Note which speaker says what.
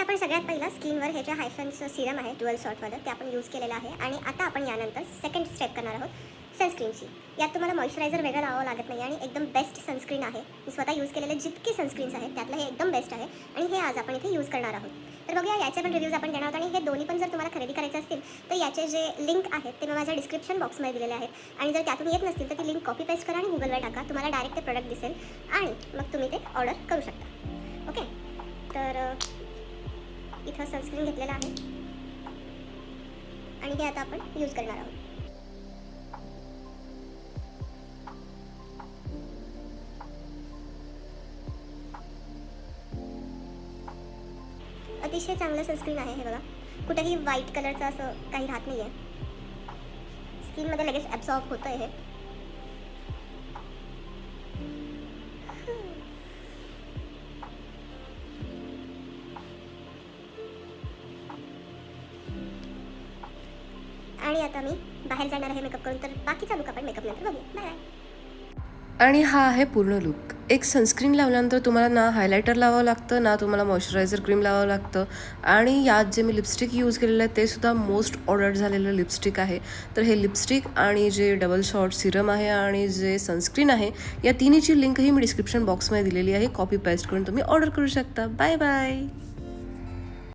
Speaker 1: आपण सगळ्यात पहिला स्किनवर हे जे हायफन्स सिरम आहे ड्युअल शॉटवालं ते आपण यूज केलेलं आहे. आणि आता आपण यानंतर सेकंड स्टेप करणार आहोत सनस्क्रीनची. यात तुम्हाला मॉइश्चरायझर वेगळं लावावं लागत नाही आणि एकदम बेस्ट सनस्क्रीन आहे. मी स्वतः यूज केलेले जितके सनस्क्रीन्स आहेत त्यातलं हे एकदम बेस्ट आहे आणि हे आज आपण इथे यूज करणार आहोत. तर बघूया याचे पण रिव्ह्यूज आपण देणार आहोत. आणि हे दोन्ही पण जर तुम्हाला खरेदी करायचे असतील तर याचे जे लिंक आहेत ते मी माझ्या डिस्क्रिप्शन बॉक्समध्ये दिलेले आहेत. आणि जर त्यातून येत नसतील तर ती लिंक कॉपी पेस्ट करा आणि गुगलवर टाका. तुम्हाला डायरेक्ट ते प्रोडक्ट दिसेल आणि मग तुम्ही ते ऑर्डर करू शकता. ओके, तर इथं सनस्क्रीन घेतलेलं आहे आणि हे आता आपण यूज करणार आहोत. अतिशय चांगलं सनस्क्रीन आहे हे बघा. कुठेही व्हाईट कलरचं असं काही राहत नाही आहे. स्किनमध्ये लगेच ॲब्सॉर्ब होतं आहे हे. आणि आता मी बाहेर जाणार आहे मेकअप करून. तर बाकीचा लुक आपण मेकअप नंतर बघूया. बाय.
Speaker 2: आणि हा आहे पूर्ण लुक. एक सनस्क्रीन लावल्यानंतर तुम्हाला ना हायलायटर लावावं लागतं ना तुम्हाला मॉइश्चरायझर क्रीम लावावं लागतं. आणि यात जे मी लिपस्टिक यूज केलेलं आहे ते सुद्धा मोस्ट ऑर्डर्ड झालेलं लिपस्टिक आहे. तर हे लिपस्टिक आणि जे डबल शॉट सिरम आहे आणि जे सनस्क्रीन आहे या तिन्हीची लिंकही मी डिस्क्रिप्शन बॉक्समध्ये दिलेली आहे. कॉपी पेस्ट करून तुम्ही ऑर्डर करू शकता. Bye bye.